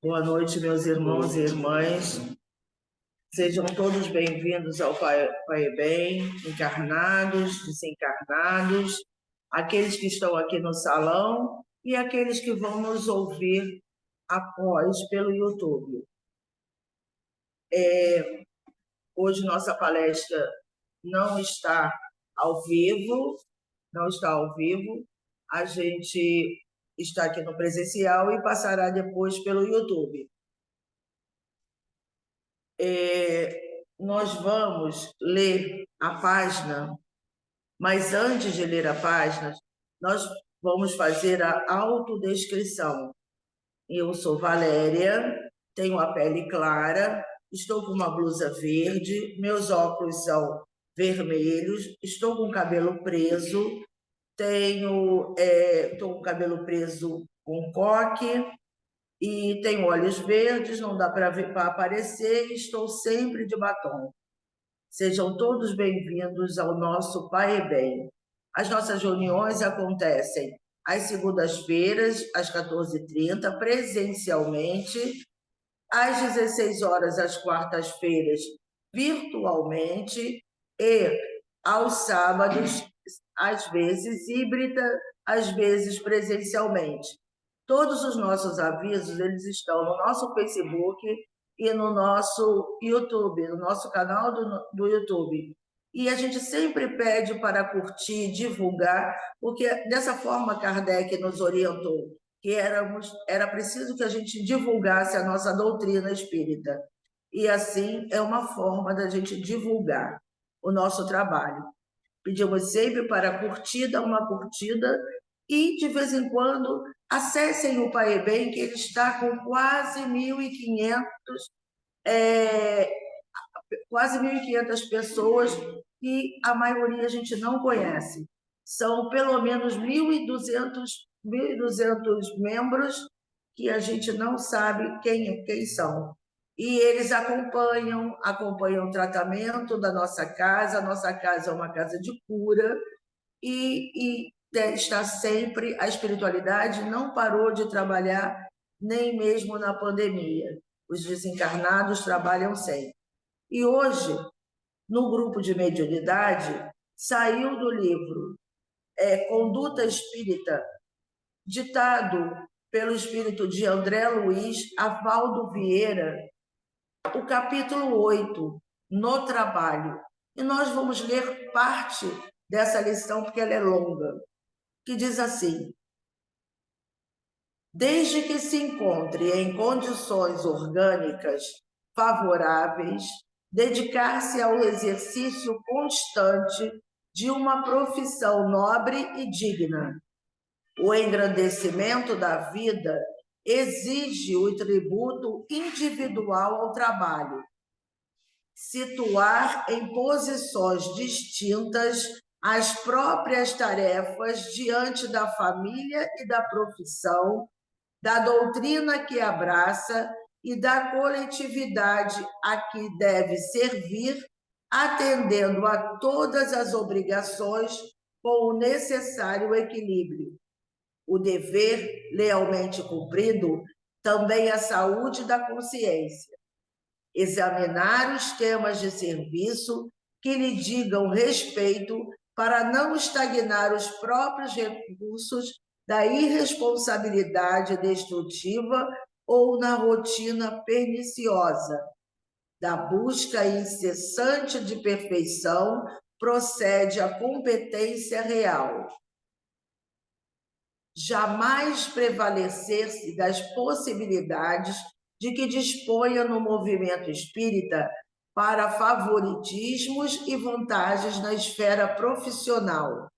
Boa noite, meus irmãos e irmãs. Sejam todos bem-vindos ao Pai Bem, encarnados, desencarnados, aqueles que estão aqui no salão e aqueles que vão nos ouvir após pelo YouTube. Hoje nossa palestra não está ao vivo, A gente está aqui no presencial e passará depois pelo YouTube. Nós vamos ler a página, mas antes de ler a página, nós vamos fazer a autodescrição. Eu sou Valéria, tenho a pele clara, estou com uma blusa verde, meus óculos são vermelhos, estou com o cabelo preso, estou com o cabelo preso com coque, e tenho olhos verdes, não dá para aparecer, estou sempre de batom. Sejam todos bem-vindos ao nosso Pai Bem. As nossas reuniões acontecem às segundas-feiras, às 14h30, presencialmente, às 16 horas, às quartas-feiras, virtualmente, e aos sábados, às vezes híbrida, às vezes presencialmente. Todos os nossos avisos, eles estão no nosso Facebook e no nosso YouTube, no nosso canal do YouTube. E a gente sempre pede para curtir, divulgar, porque dessa forma Kardec nos orientou, que era preciso que a gente divulgasse a nossa doutrina espírita. E assim é uma forma da gente divulgar o nosso trabalho. Pedimos sempre para curtida, uma curtida, e de vez em quando acessem o Pai Bem, que ele está com quase 1.500 pessoas, e a maioria a gente não conhece. São pelo menos 1.200 membros que a gente não sabe quem são. E eles acompanham o tratamento da nossa casa. A nossa casa é uma casa de cura e está sempre, a espiritualidade não parou de trabalhar, nem mesmo na pandemia. Os desencarnados trabalham sempre. E hoje, no grupo de mediunidade, saiu do livro Conduta Espírita, ditado pelo espírito de André Luiz Avaldo Vieira, o capítulo 8, No Trabalho. E nós vamos ler parte dessa lição, porque ela é longa, que diz assim: desde que se encontre em condições orgânicas favoráveis, dedicar-se ao exercício constante de uma profissão nobre e digna. O engrandecimento da vida exige o tributo individual ao trabalho. Situar em posições distintas as próprias tarefas diante da família e da profissão, da doutrina que abraça e da coletividade a que deve servir, atendendo a todas as obrigações com o necessário equilíbrio. O dever lealmente cumprido, também a saúde da consciência. Examinar os temas de serviço que lhe digam respeito para não estagnar os próprios recursos da irresponsabilidade destrutiva ou na rotina perniciosa. Da busca incessante de perfeição procede a competência real. Jamais prevalecer-se das possibilidades de que disponha no movimento espírita para favoritismos e vantagens na esfera profissional.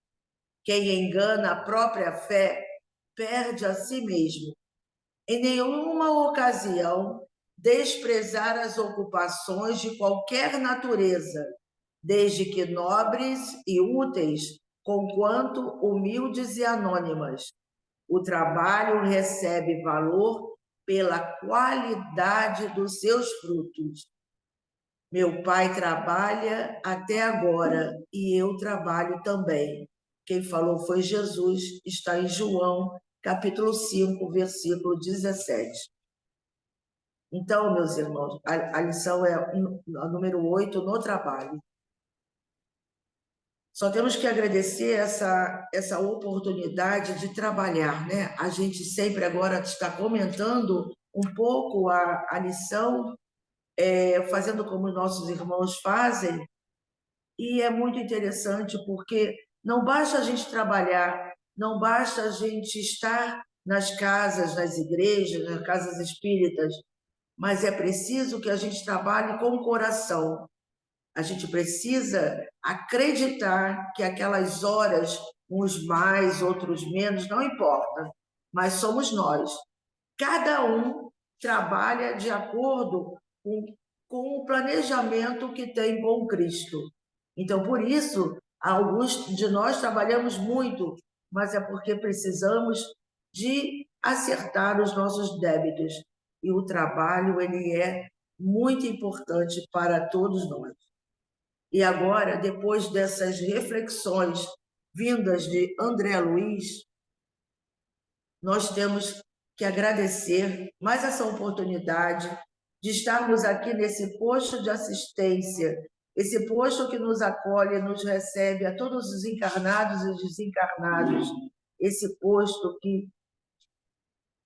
Quem engana a própria fé perde a si mesmo. Em nenhuma ocasião desprezar as ocupações de qualquer natureza, desde que nobres e úteis, conquanto humildes e anônimas. O trabalho recebe valor pela qualidade dos seus frutos. Meu pai trabalha até agora e eu trabalho também. Quem falou foi Jesus, está em João, capítulo 5, versículo 17. Então, meus irmãos, a lição é a número 8 no trabalho. Só temos que agradecer essa oportunidade de trabalhar, né? A gente sempre agora está comentando um pouco a lição, fazendo como nossos irmãos fazem, e é muito interessante porque não basta a gente trabalhar, não basta a gente estar nas casas, nas igrejas, nas casas espíritas, mas é preciso que a gente trabalhe com o coração. A gente precisa acreditar que aquelas horas, uns mais, outros menos, não importa, mas somos nós. Cada um trabalha de acordo com o planejamento que tem com Cristo. Então, por isso, alguns de nós trabalhamos muito, mas é porque precisamos de acertar os nossos débitos. E o trabalho, ele é muito importante para todos nós. E agora, depois dessas reflexões vindas de André Luiz, nós temos que agradecer mais essa oportunidade de estarmos aqui nesse posto de assistência, esse posto que nos acolhe, nos recebe a todos os encarnados e desencarnados, esse posto que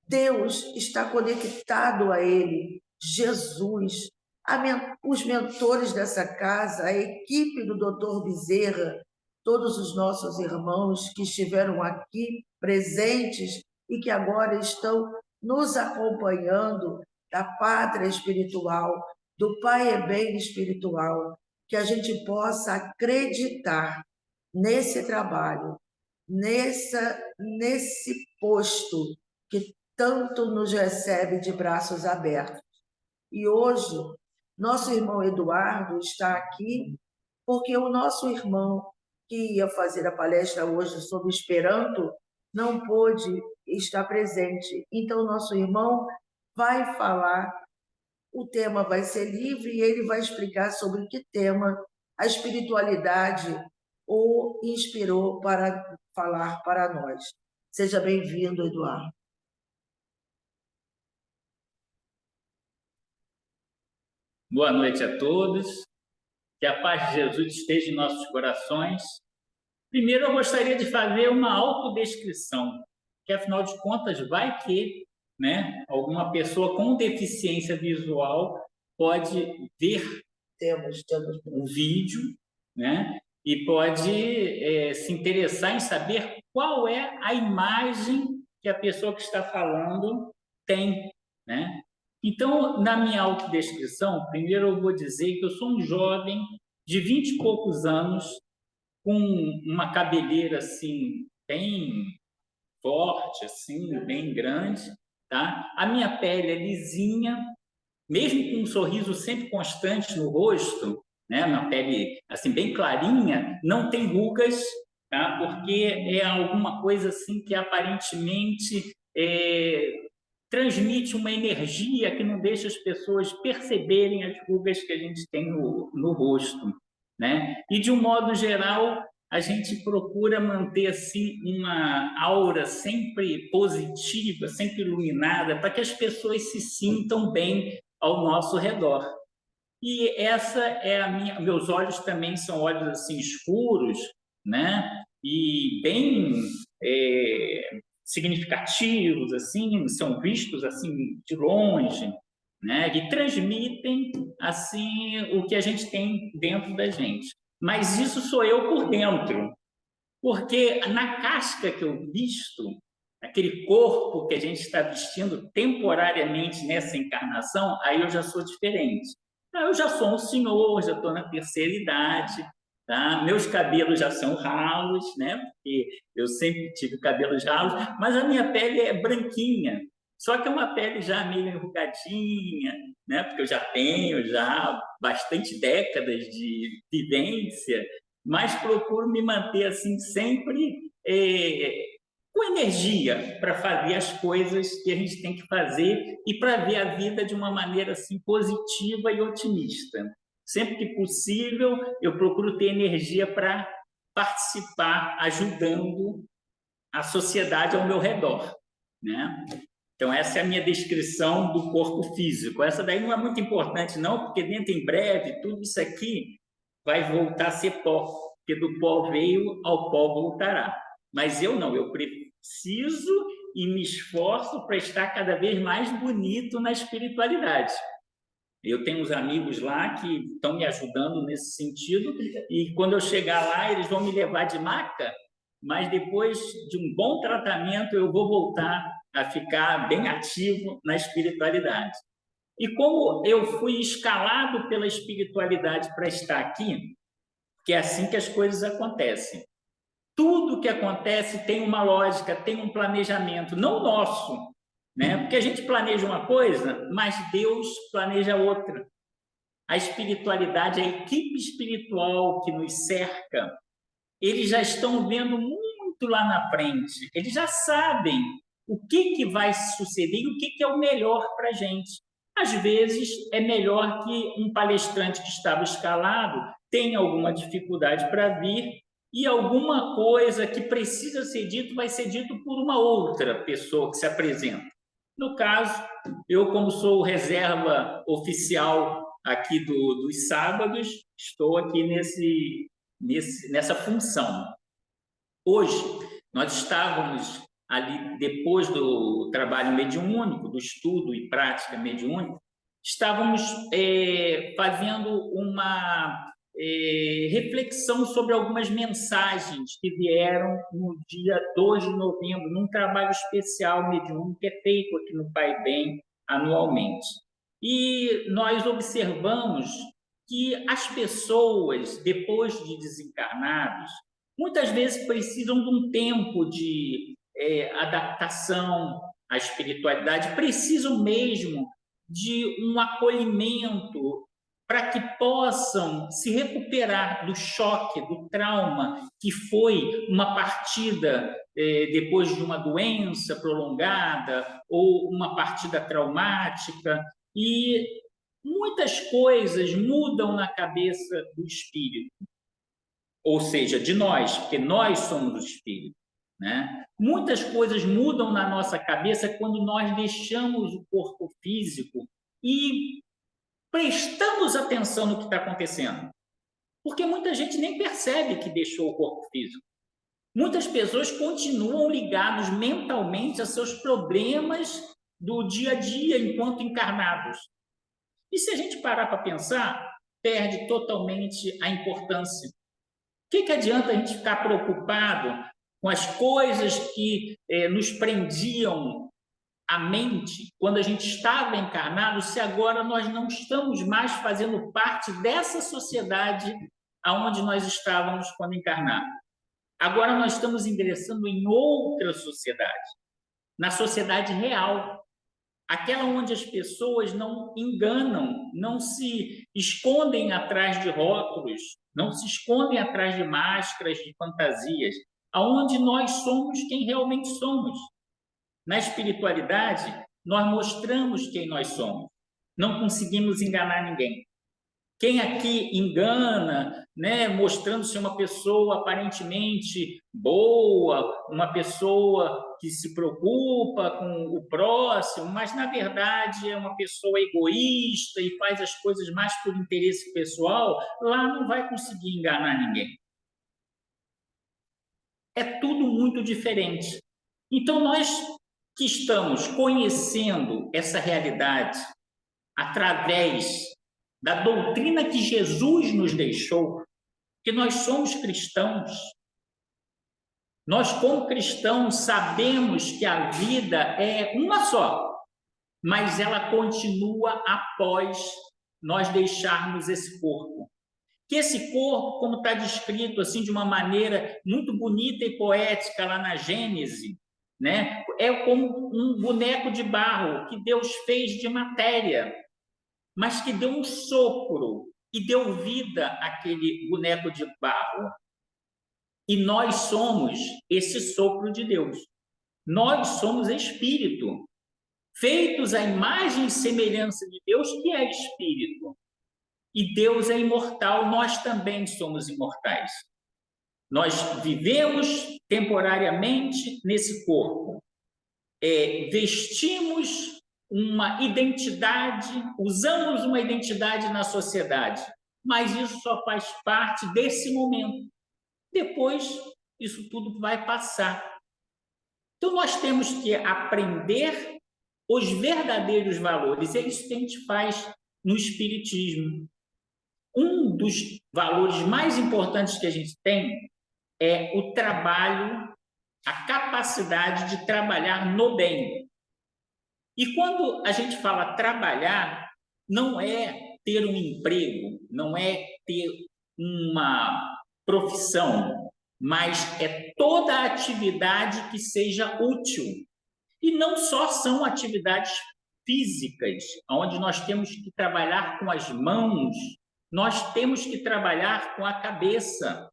Deus está conectado a ele, Jesus, os mentores dessa casa, a equipe do Dr. Bezerra, todos os nossos irmãos que estiveram aqui presentes e que agora estão nos acompanhando da pátria espiritual, do Pai é bem espiritual, que a gente possa acreditar nesse trabalho, nesse posto que tanto nos recebe de braços abertos. E hoje, nosso irmão Eduardo está aqui porque o nosso irmão que ia fazer a palestra hoje sobre Esperanto não pôde estar presente. Então, nosso irmão vai falar, o tema vai ser livre e ele vai explicar sobre que tema a espiritualidade o inspirou para falar para nós. Seja bem-vindo, Eduardo. Boa noite a todos, que a paz de Jesus esteja em nossos corações. Primeiro, eu gostaria de fazer uma autodescrição, que afinal de contas vai que, né, alguma pessoa com deficiência visual pode ver o vídeo, né, e pode se interessar em saber qual é a imagem que a pessoa que está falando tem, né? Então, na minha autodescrição, primeiro eu vou dizer que eu sou um jovem de 20 e poucos anos, com uma cabeleira assim, bem forte, assim, bem grande, tá? A minha pele é lisinha, mesmo com um sorriso sempre constante no rosto, né? Uma pele assim, bem clarinha, não tem rugas, tá? Porque é alguma coisa assim que aparentemente transmite uma energia que não deixa as pessoas perceberem as rugas que a gente tem no rosto, né? E de um modo geral, a gente procura manter assim uma aura sempre positiva, sempre iluminada, para que as pessoas se sintam bem ao nosso redor. E essa é a minha, meus olhos também são olhos assim escuros, né? E bem significativos, assim, são vistos assim de longe, né? E transmitem assim o que a gente tem dentro da gente. Mas isso sou eu por dentro, porque na casca que eu visto, aquele corpo que a gente está vestindo temporariamente nessa encarnação, aí eu já sou diferente. Eu já sou um senhor, já estou na terceira idade, tá? Meus cabelos já são ralos, né? Porque eu sempre tive cabelos ralos, mas a minha pele é branquinha. Só que é uma pele já meio enrugadinha, né? Porque eu já tenho já bastante décadas de vivência, mas procuro me manter assim sempre com energia para fazer as coisas que a gente tem que fazer e para ver a vida de uma maneira assim positiva e otimista. Sempre que possível, eu procuro ter energia para participar, ajudando a sociedade ao meu redor, né? Então, essa é a minha descrição do corpo físico. Essa daí não é muito importante, não, porque dentro em breve, tudo isso aqui vai voltar a ser pó, porque do pó veio, ao pó voltará. Mas eu não, eu preciso e me esforço para estar cada vez mais bonito na espiritualidade. Eu tenho uns amigos lá que estão me ajudando nesse sentido, e quando eu chegar lá, eles vão me levar de maca, mas depois de um bom tratamento, eu vou voltar a ficar bem ativo na espiritualidade. E como eu fui escalado pela espiritualidade para estar aqui, que é assim que as coisas acontecem. Tudo que acontece tem uma lógica, tem um planejamento, não nosso, né? Porque a gente planeja uma coisa, mas Deus planeja outra. A espiritualidade, a equipe espiritual que nos cerca, eles já estão vendo muito lá na frente, eles já sabem o que vai suceder e o que é o melhor para a gente. Às vezes, é melhor que um palestrante que estava escalado tenha alguma dificuldade para vir e alguma coisa que precisa ser dito vai ser dito por uma outra pessoa que se apresenta. No caso, eu, como sou reserva oficial aqui dos sábados, estou aqui nessa função. Hoje, nós estávamos ali, depois do trabalho mediúnico, do estudo e prática mediúnica, estávamos fazendo uma reflexão sobre algumas mensagens que vieram no dia 2 de novembro, num trabalho especial mediúnico que é feito aqui no Pai Bem anualmente. E nós observamos que as pessoas, depois de desencarnados, muitas vezes precisam de um tempo de adaptação à espiritualidade, precisam mesmo de um acolhimento para que possam se recuperar do choque, do trauma, que foi uma partida depois de uma doença prolongada ou uma partida traumática. E muitas coisas mudam na cabeça do espírito, ou seja, de nós, porque nós somos o espírito, né? Muitas coisas mudam na nossa cabeça quando nós deixamos o corpo físico e prestamos atenção no que está acontecendo. Porque muita gente nem percebe que deixou o corpo físico. Muitas pessoas continuam ligados mentalmente a seus problemas do dia a dia enquanto encarnados. E se a gente parar para pensar, perde totalmente a importância. O que adianta a gente ficar preocupado com as coisas que nos prendiam a mente quando a gente estava encarnado, se agora nós não estamos mais fazendo parte dessa sociedade aonde nós estávamos quando encarnados? Agora nós estamos ingressando em outra sociedade, na sociedade real, aquela onde as pessoas não enganam, não se escondem atrás de rótulos, não se escondem atrás de máscaras, de fantasias, aonde nós somos quem realmente somos. Na espiritualidade, nós mostramos quem nós somos. Não conseguimos enganar ninguém. Quem aqui engana, né, mostrando ser uma pessoa aparentemente boa, uma pessoa que se preocupa com o próximo, mas na verdade é uma pessoa egoísta e faz as coisas mais por interesse pessoal, lá não vai conseguir enganar ninguém. É tudo muito diferente. Então, nós que estamos conhecendo essa realidade através da doutrina que Jesus nos deixou, que nós somos cristãos. Nós, como cristãos, sabemos que a vida é uma só, mas ela continua após nós deixarmos esse corpo. Que esse corpo, como está descrito assim de uma maneira muito bonita e poética lá na Gênese, né? É como um boneco de barro que Deus fez de matéria, mas que deu um sopro e deu vida àquele boneco de barro. E nós somos esse sopro de Deus. Nós somos espírito, feitos à imagem e semelhança de Deus, que é espírito. E Deus é imortal, nós também somos imortais. Nós vivemos temporariamente nesse corpo. vestimos uma identidade, usamos uma identidade na sociedade, mas isso só faz parte desse momento. Depois, isso tudo vai passar. Então, nós temos que aprender os verdadeiros valores. É isso que a gente faz no Espiritismo. Um dos valores mais importantes que a gente tem é o trabalho, a capacidade de trabalhar no bem. E quando a gente fala trabalhar, não é ter um emprego, não é ter uma profissão, mas é toda atividade que seja útil. E não só são atividades físicas, onde nós temos que trabalhar com as mãos, nós temos que trabalhar com a cabeça.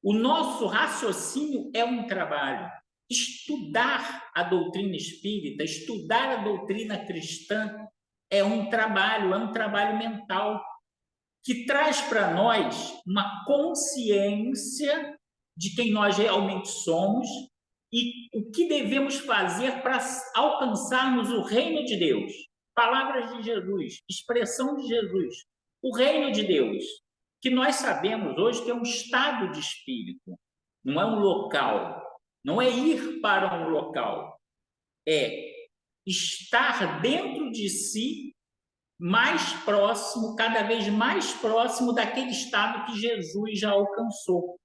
O nosso raciocínio é um trabalho. Estudar a doutrina espírita, estudar a doutrina cristã é um trabalho mental, que traz para nós uma consciência de quem nós realmente somos e o que devemos fazer para alcançarmos o reino de Deus. Palavras de Jesus, expressão de Jesus, o reino de Deus, que nós sabemos hoje que é um estado de espírito, não é um local, não é ir para um local, é estar dentro de si, mais próximo, cada vez mais próximo daquele estado que Jesus já alcançou.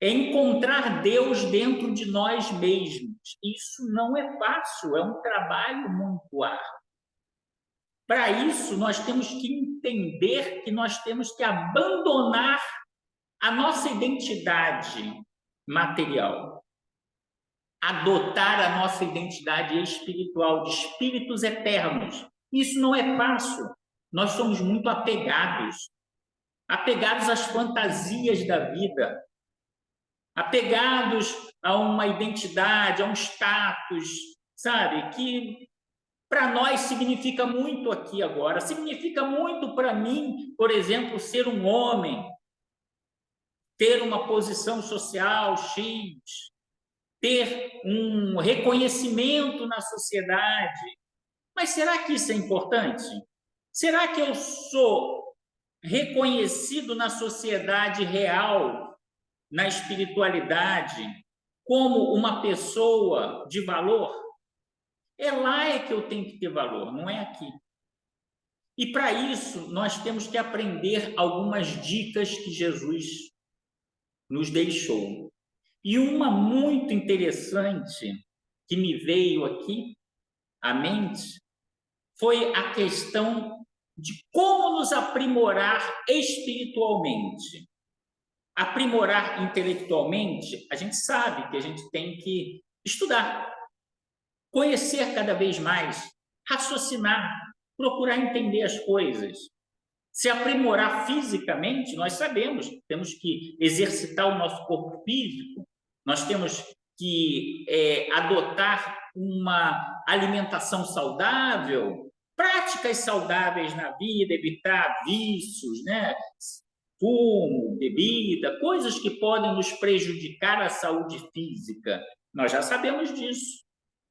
É encontrar Deus dentro de nós mesmos. Isso não é fácil, é um trabalho muito árduo. Para isso, nós temos que entender que nós temos que abandonar a nossa identidade material, adotar a nossa identidade espiritual, de espíritos eternos. Isso não é fácil. Nós somos muito apegados às fantasias da vida, apegados a uma identidade, a um status, sabe? Que para nós significa muito aqui agora. Significa muito para mim, por exemplo, ser um homem, ter uma posição social X, ter um reconhecimento na sociedade. Mas será que isso é importante? Será que eu sou reconhecido na sociedade real, na espiritualidade, como uma pessoa de valor? É lá é que eu tenho que ter valor, não é aqui. E para isso, nós temos que aprender algumas dicas que Jesus nos deixou. E uma muito interessante que me veio aqui à mente foi a questão de como nos aprimorar espiritualmente. Aprimorar intelectualmente, a gente sabe que a gente tem que estudar, conhecer cada vez mais, raciocinar, procurar entender as coisas. Se aprimorar fisicamente, nós sabemos, temos que exercitar o nosso corpo físico, nós temos que adotar uma alimentação saudável, práticas saudáveis na vida, evitar vícios, né? Fumo, bebida, coisas que podem nos prejudicar a saúde física. Nós já sabemos disso.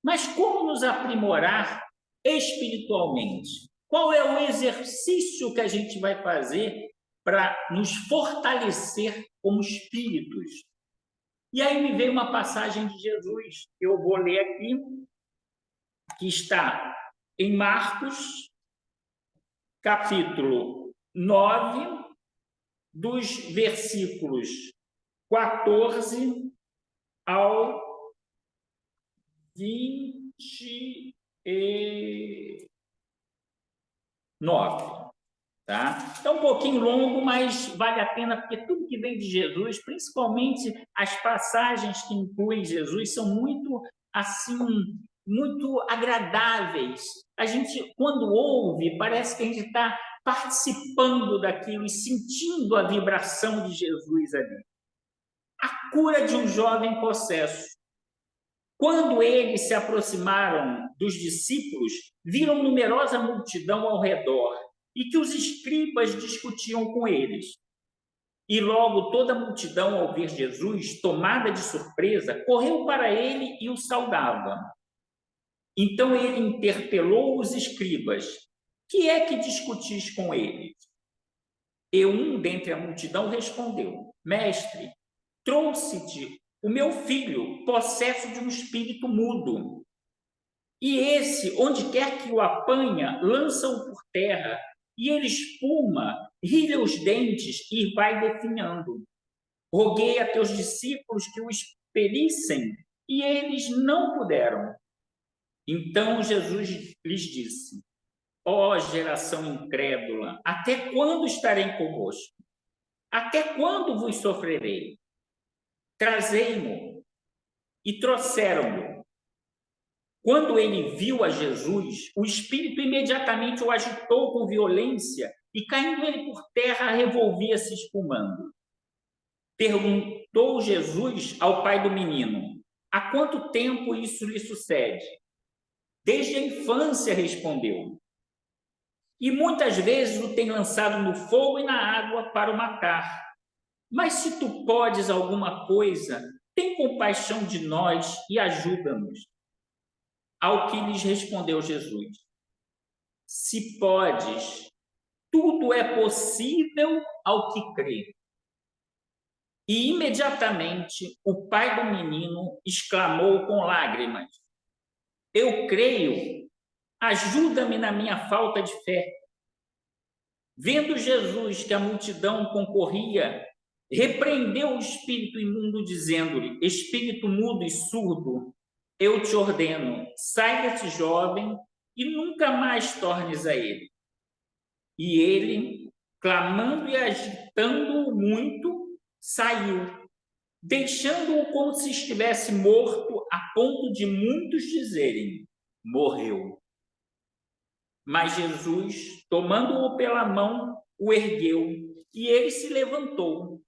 Mas como nos aprimorar espiritualmente? Qual é o exercício que a gente vai fazer para nos fortalecer como espíritos? E aí me veio uma passagem de Jesus, que eu vou ler aqui, que está em Marcos, capítulo 9, dos versículos 14 ao 29, tá? É um pouquinho longo, mas vale a pena, porque tudo que vem de Jesus, principalmente as passagens que incluem Jesus, são muito, assim, muito agradáveis. A gente, quando ouve, parece que a gente está participando daquilo e sentindo a vibração de Jesus ali. A cura de um jovem possesso. Quando eles se aproximaram dos discípulos, viram numerosa multidão ao redor e que os escribas discutiam com eles. E logo toda a multidão, ao ver Jesus, tomada de surpresa, correu para ele e o saudava. Então ele interpelou os escribas: que é que discutis com eles? E um dentre a multidão respondeu: Mestre, trouxe-te o meu filho, possesso de um espírito mudo. E esse, onde quer que o apanha, lança-o por terra, e ele espuma, rilha os dentes e vai definhando. Roguei a teus discípulos que o expelissem, e eles não puderam. Então Jesus lhes disse: ó geração incrédula, até quando estarei convosco? Até quando vos sofrerei? Trazei-mo. E trouxeram-no. Quando ele viu a Jesus, o espírito imediatamente o agitou com violência e, caindo ele por terra, revolvia-se espumando. Perguntou Jesus ao pai do menino: há quanto tempo isso lhe sucede? Desde a infância, respondeu. E muitas vezes o tem lançado no fogo e na água para o matar. Mas se tu podes alguma coisa, tem compaixão de nós e ajuda-nos. Ao que lhes respondeu Jesus: se podes, tudo é possível ao que crê. E imediatamente o pai do menino exclamou com lágrimas: eu creio, ajuda-me na minha falta de fé. Vendo Jesus que a multidão concorria, repreendeu o espírito imundo, dizendo-lhe: espírito mudo e surdo, eu te ordeno, sai desse jovem e nunca mais tornes a ele. E ele, clamando e agitando-o muito, saiu, deixando-o como se estivesse morto, a ponto de muitos dizerem: morreu. Mas Jesus, tomando-o pela mão, o ergueu, e ele se levantou.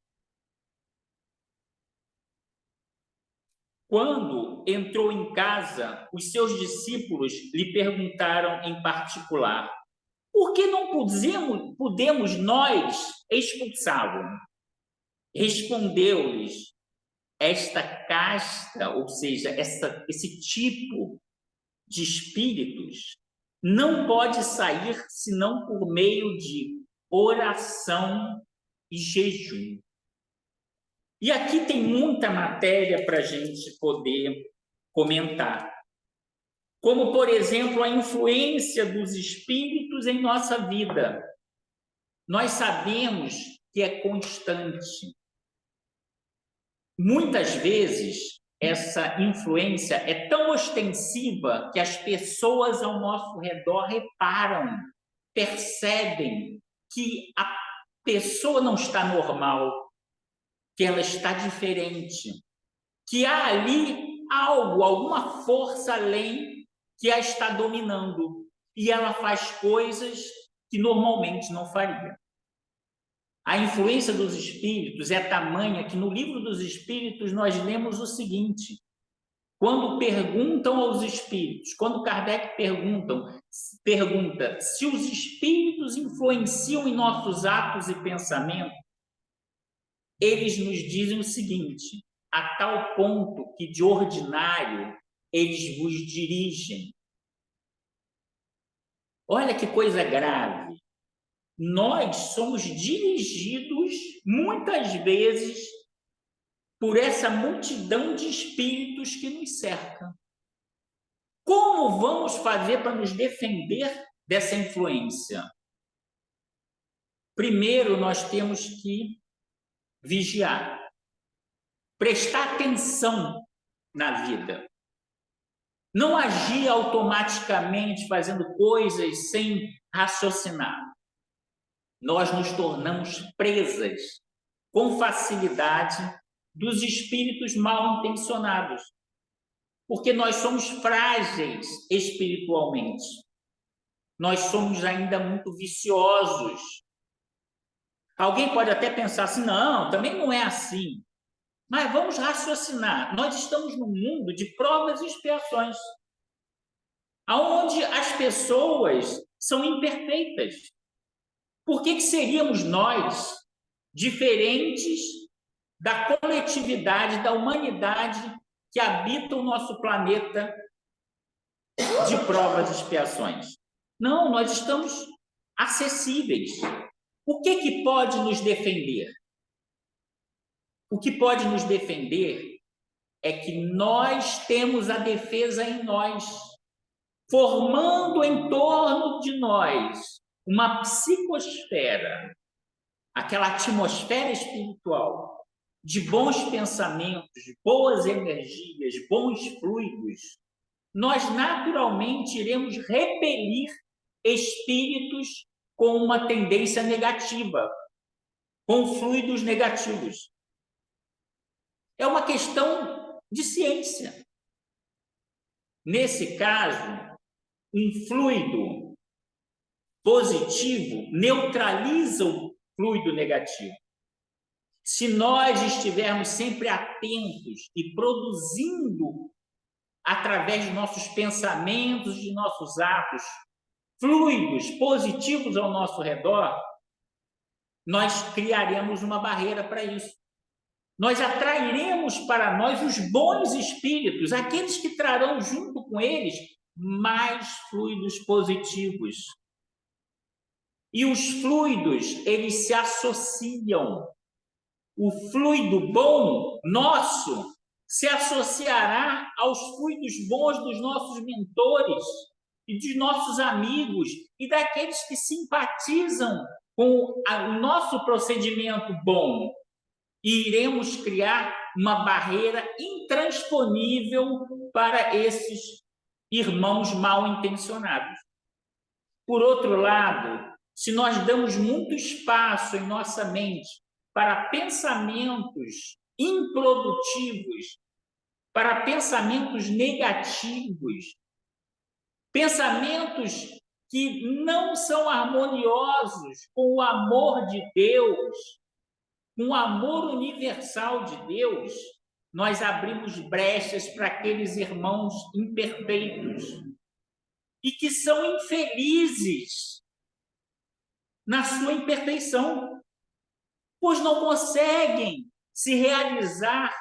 Quando entrou em casa, os seus discípulos lhe perguntaram em particular: por que não podemos nós expulsá-lo? Respondeu-lhes: esta casta, ou seja, esse tipo de espíritos, não pode sair senão por meio de oração e jejum. E aqui tem muita matéria para a gente poder comentar. Como, por exemplo, a influência dos espíritos em nossa vida. Nós sabemos que é constante. Muitas vezes, essa influência é tão ostensiva que as pessoas ao nosso redor reparam, percebem que a pessoa não está normal, que ela está diferente, que há ali algo, alguma força além que a está dominando, e ela faz coisas que normalmente não faria. A influência dos espíritos é tamanha que no livro dos espíritos nós lemos o seguinte: quando perguntam aos espíritos, quando Kardec pergunta se os espíritos influenciam em nossos atos e pensamentos, eles nos dizem o seguinte: a tal ponto que de ordinário eles vos dirigem. Olha que coisa grave. Nós somos dirigidos muitas vezes por essa multidão de espíritos que nos cerca. Como vamos fazer para nos defender dessa influência? Primeiro, nós temos que vigiar, prestar atenção na vida. Não agir automaticamente fazendo coisas sem raciocinar. Nós nos tornamos presas com facilidade dos espíritos mal intencionados, porque nós somos frágeis espiritualmente. Nós somos ainda muito viciosos. Alguém pode até pensar assim: não, também não é assim. Mas vamos raciocinar. Nós estamos num mundo de provas e expiações, onde as pessoas são imperfeitas. Por que seríamos nós diferentes da coletividade, da humanidade que habita o nosso planeta de provas e expiações. Não, nós estamos acessíveis. O que pode nos defender? O que pode nos defender é que nós temos a defesa em nós, formando em torno de nós uma psicosfera, aquela atmosfera espiritual de bons pensamentos, boas energias, bons fluidos. Nós naturalmente iremos repelir espíritos com uma tendência negativa, com fluidos negativos. É uma questão de ciência. Nesse caso, um fluido positivo neutraliza o fluido negativo. Se nós estivermos sempre atentos e produzindo, através de nossos pensamentos, de nossos atos, fluidos positivos ao nosso redor, nós criaremos uma barreira para isso. Nós atrairemos para nós os bons espíritos, aqueles que trarão junto com eles mais fluidos positivos. E os fluidos, eles se associam. O fluido bom nosso se associará aos fluidos bons dos nossos mentores e de nossos amigos e daqueles que simpatizam com o nosso procedimento bom. E iremos criar uma barreira intransponível para esses irmãos mal intencionados. Por outro lado, se nós damos muito espaço em nossa mente para pensamentos improdutivos, para pensamentos negativos, pensamentos que não são harmoniosos com o amor de Deus, com o amor universal de Deus, nós abrimos brechas para aqueles irmãos imperfeitos e que são infelizes na sua imperfeição, pois não conseguem se realizar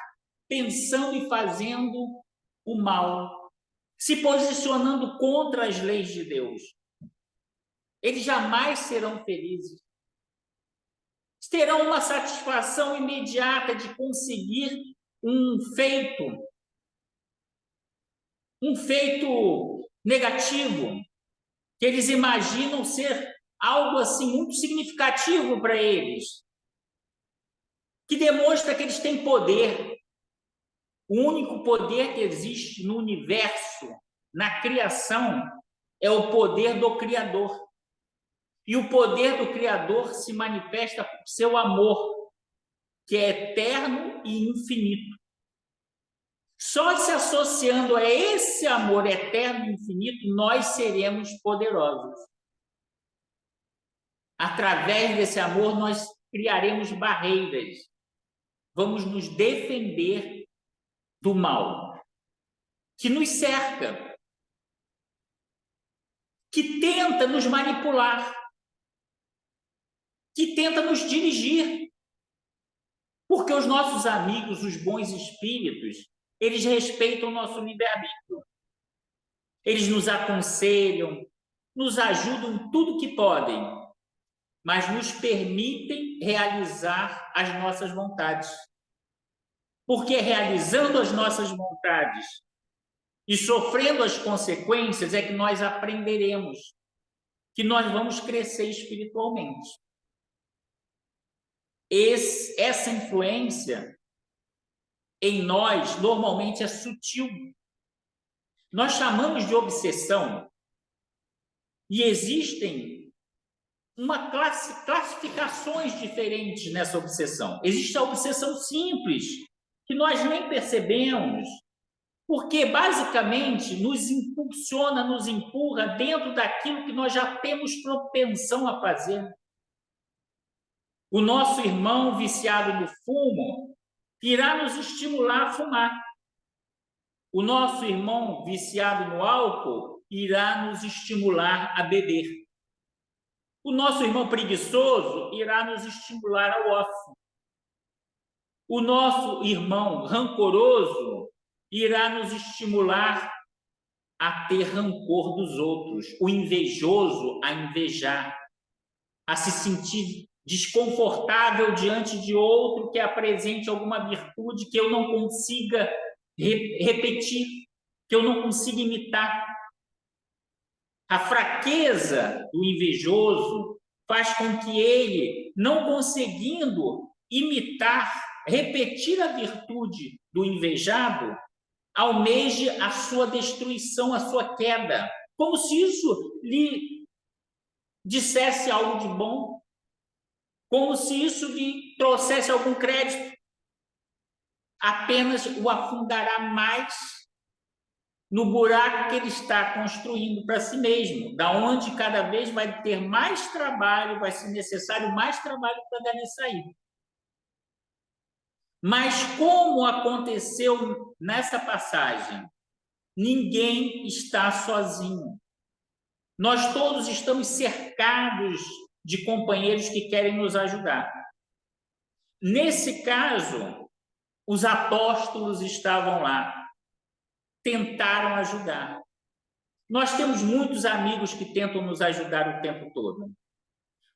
pensando e fazendo o mal, se posicionando contra as leis de Deus. Eles jamais serão felizes. Terão uma satisfação imediata de conseguir um feito negativo, que eles imaginam ser algo assim muito significativo para eles, que demonstra que eles têm poder. O único poder que existe no universo, na criação, é o poder do Criador. E o poder do Criador se manifesta por seu amor, que é eterno e infinito. Só se associando a esse amor eterno e infinito, nós seremos poderosos. Através desse amor, nós criaremos barreiras. Vamos nos defender do mal que nos cerca, que tenta nos manipular, que tenta nos dirigir. Porque os nossos amigos, os bons espíritos, eles respeitam o nosso livre-arbítrio. Eles nos aconselham, nos ajudam em tudo que podem, mas nos permitem realizar as nossas vontades. Porque realizando as nossas vontades e sofrendo as consequências é que nós aprenderemos, que nós vamos crescer espiritualmente. Essa influência em nós normalmente é sutil. Nós chamamos de obsessão e existem classificações diferentes nessa obsessão. Existe a obsessão simples, que nós nem percebemos, porque basicamente nos impulsiona, nos empurra dentro daquilo que nós já temos propensão a fazer. O nosso irmão viciado no fumo irá nos estimular a fumar. O nosso irmão viciado no álcool irá nos estimular a beber. O nosso irmão preguiçoso irá nos estimular ao ócio. O nosso irmão rancoroso irá nos estimular a ter rancor dos outros, o invejoso a invejar, a se sentir desconfortável diante de outro que apresente alguma virtude que eu não consiga repetir, que eu não consiga imitar. A fraqueza do invejoso faz com que ele, não conseguindo imitar, repetir a virtude do invejado, almeje a sua destruição, a sua queda, como se isso lhe dissesse algo de bom, como se isso lhe trouxesse algum crédito. Apenas o afundará mais no buraco que ele está construindo para si mesmo, da onde cada vez vai ter mais trabalho, vai ser necessário mais trabalho para dali sair. Mas como aconteceu nessa passagem, ninguém está sozinho. Nós todos estamos cercados de companheiros que querem nos ajudar. Nesse caso, os apóstolos estavam lá, tentaram ajudar. Nós temos muitos amigos que tentam nos ajudar o tempo todo.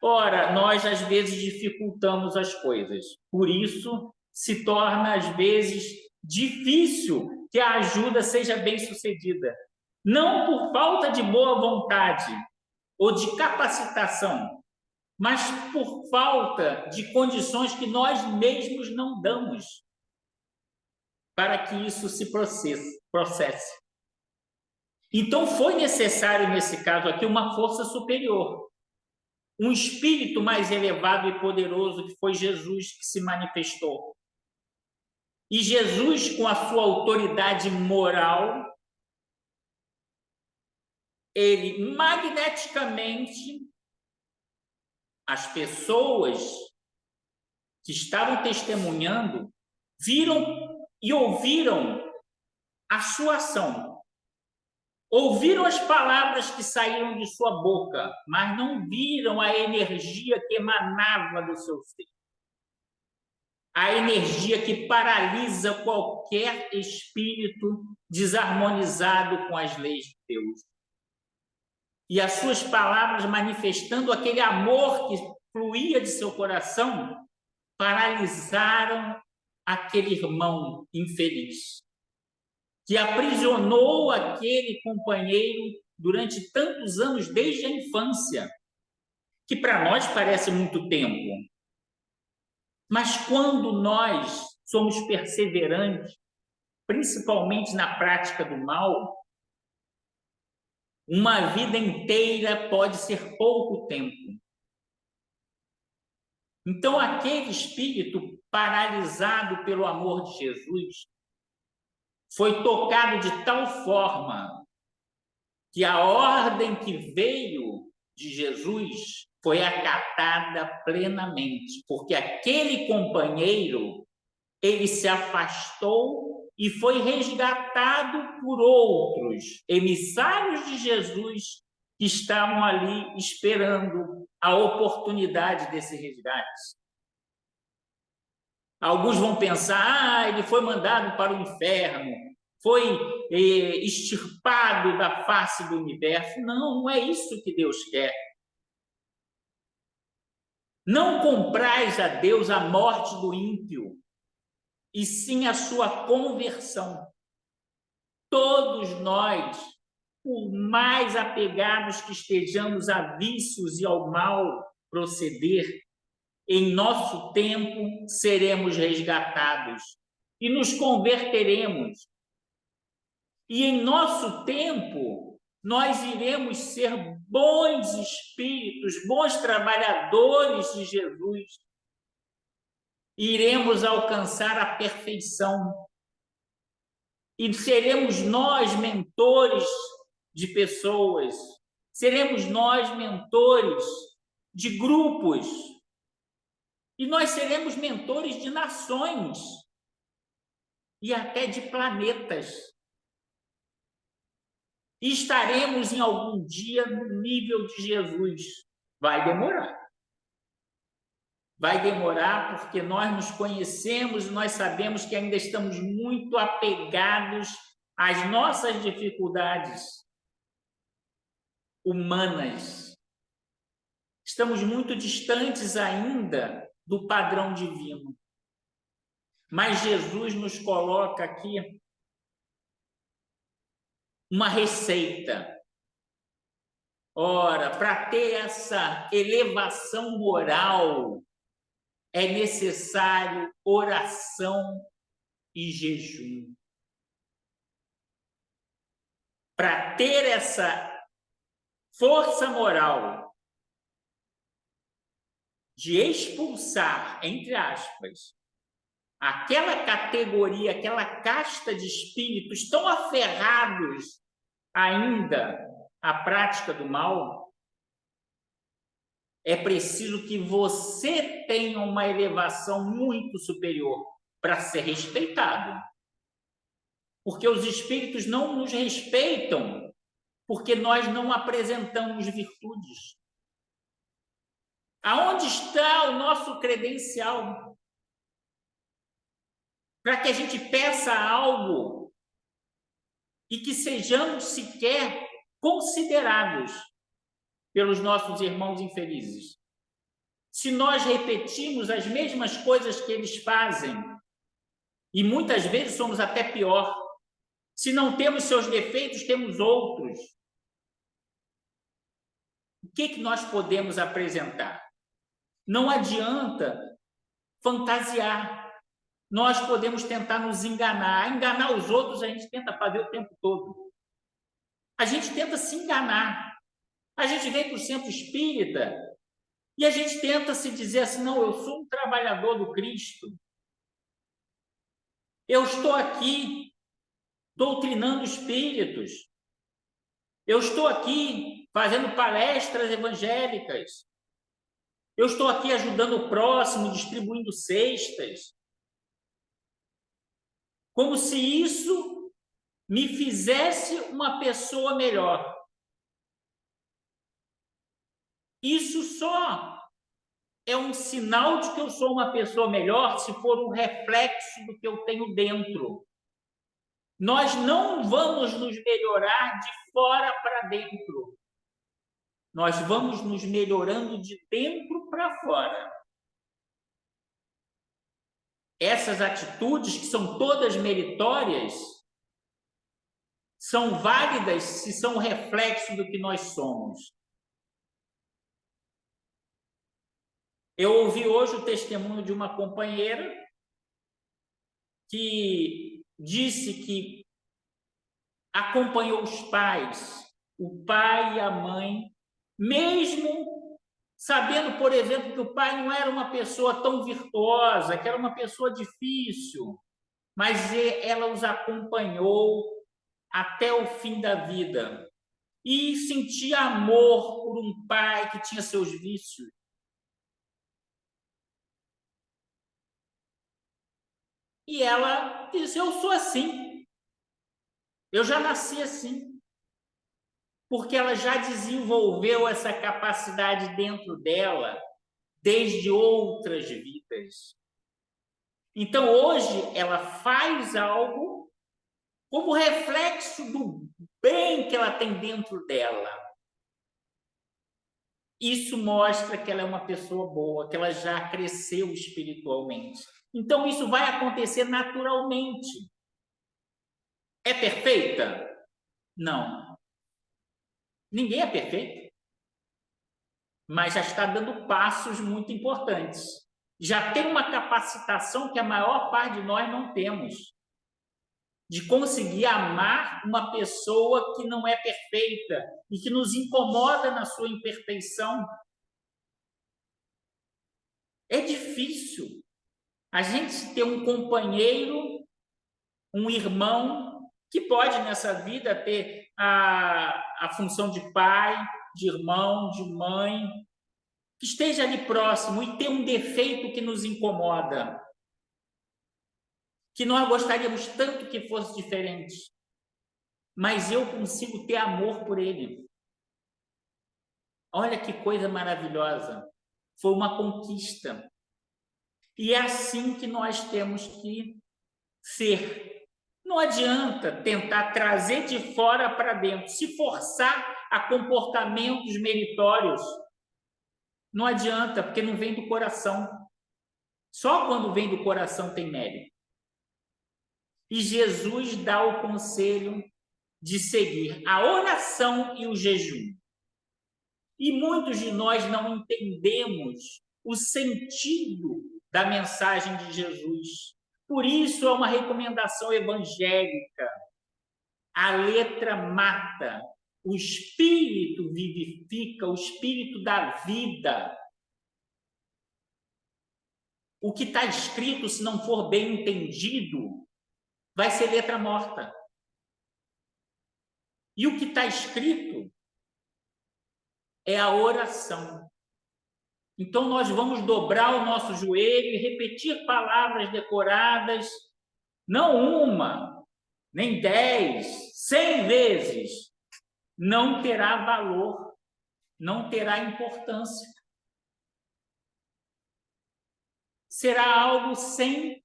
Ora, nós às vezes dificultamos as coisas. Por isso, se torna às vezes difícil que a ajuda seja bem sucedida. Não por falta de boa vontade ou de capacitação, mas por falta de condições que nós mesmos não damos para que isso se processe. Então, foi necessário, nesse caso aqui, uma força superior, um espírito mais elevado e poderoso, que foi Jesus, que se manifestou. E Jesus, com a sua autoridade moral, ele magneticamente, as pessoas que estavam testemunhando, viram e ouviram a sua ação. Ouviram as palavras que saíram de sua boca, mas não viram a energia que emanava do seu ser. A energia que paralisa qualquer espírito desarmonizado com as leis de Deus. E as suas palavras, manifestando aquele amor que fluía de seu coração, paralisaram aquele irmão infeliz, que aprisionou aquele companheiro durante tantos anos, desde a infância, que para nós parece muito tempo. Mas quando nós somos perseverantes, principalmente na prática do mal, uma vida inteira pode ser pouco tempo. Então, aquele espírito paralisado pelo amor de Jesus foi tocado de tal forma que a ordem que veio de Jesus foi acatada plenamente, porque aquele companheiro, ele se afastou e foi resgatado por outros emissários de Jesus que estavam ali esperando a oportunidade desse resgate. Alguns vão pensar, ele foi mandado para o inferno, foi extirpado da face do universo. Não, não é isso que Deus quer. Não comprais a Deus a morte do ímpio, e sim a sua conversão. Todos nós, por mais apegados que estejamos a vícios e ao mal proceder, em nosso tempo seremos resgatados e nos converteremos. E em nosso tempo nós iremos ser bons espíritos, bons trabalhadores de Jesus. Iremos alcançar a perfeição. E seremos nós mentores de pessoas, seremos nós mentores de grupos, e nós seremos mentores de nações e até de planetas. E estaremos em algum dia no nível de Jesus. Vai demorar. Vai demorar porque nós nos conhecemos e nós sabemos que ainda estamos muito apegados as nossas dificuldades humanas. Estamos muito distantes ainda do padrão divino. Mas Jesus nos coloca aqui uma receita. Ora, para ter essa elevação moral, é necessário oração e jejum. Para ter essa força moral de expulsar, entre aspas, aquela categoria, aquela casta de espíritos tão aferrados ainda à prática do mal, é preciso que você tenha uma elevação muito superior para ser respeitado. Porque os espíritos não nos respeitam porque nós não apresentamos virtudes. Aonde está o nosso credencial? Para que a gente peça algo e que sejamos sequer considerados pelos nossos irmãos infelizes. Se nós repetimos as mesmas coisas que eles fazem, e muitas vezes somos até pior, se não temos seus defeitos, temos outros, o que nós podemos apresentar? Não adianta fantasiar. Nós podemos tentar nos enganar. Enganar os outros a gente tenta fazer o tempo todo. A gente tenta se enganar. A gente vem para o centro espírita e a gente tenta se dizer assim, não, eu sou um trabalhador do Cristo. Eu estou aqui doutrinando espíritos. Eu estou aqui fazendo palestras evangélicas. Eu estou aqui ajudando o próximo, distribuindo cestas. Como se isso me fizesse uma pessoa melhor. Isso só é um sinal de que eu sou uma pessoa melhor se for um reflexo do que eu tenho dentro. Nós não vamos nos melhorar de fora para dentro. Nós vamos nos melhorando de dentro para fora. Essas atitudes, que são todas meritórias, são válidas se são reflexo do que nós somos. Eu ouvi hoje o testemunho de uma companheira que disse que acompanhou os pais, o pai e a mãe, mesmo sabendo, por exemplo, que o pai não era uma pessoa tão virtuosa, que era uma pessoa difícil, mas ela os acompanhou até o fim da vida e sentia amor por um pai que tinha seus vícios. E ela disse, eu sou assim, eu já nasci assim, porque ela já desenvolveu essa capacidade dentro dela desde outras vidas. Então, hoje, ela faz algo como reflexo do bem que ela tem dentro dela. Isso mostra que ela é uma pessoa boa, que ela já cresceu espiritualmente. Então, isso vai acontecer naturalmente. É perfeita? Não. Ninguém é perfeito. Mas já está dando passos muito importantes. Já tem uma capacitação que a maior parte de nós não temos. De conseguir amar uma pessoa que não é perfeita e que nos incomoda na sua imperfeição. É difícil a gente ter um companheiro, um irmão, que pode nessa vida ter a função de pai, de irmão, de mãe, que esteja ali próximo e ter um defeito que nos incomoda, que nós gostaríamos tanto que fosse diferente, mas eu consigo ter amor por ele. Olha que coisa maravilhosa. Foi uma conquista. E é assim que nós temos que ser. Não adianta tentar trazer de fora para dentro, se forçar a comportamentos meritórios. Não adianta, porque não vem do coração. Só quando vem do coração tem mérito. E Jesus dá o conselho de seguir a oração e o jejum. E muitos de nós não entendemos o sentido da mensagem de Jesus. Por isso é uma recomendação evangélica. A letra mata, o espírito vivifica, o espírito da vida. O que está escrito, se não for bem entendido, vai ser letra morta. E o que está escrito é a oração. Então, nós vamos dobrar o nosso joelho e repetir palavras decoradas, não uma, nem 10, 100 vezes. Não terá valor, não terá importância. Será algo sem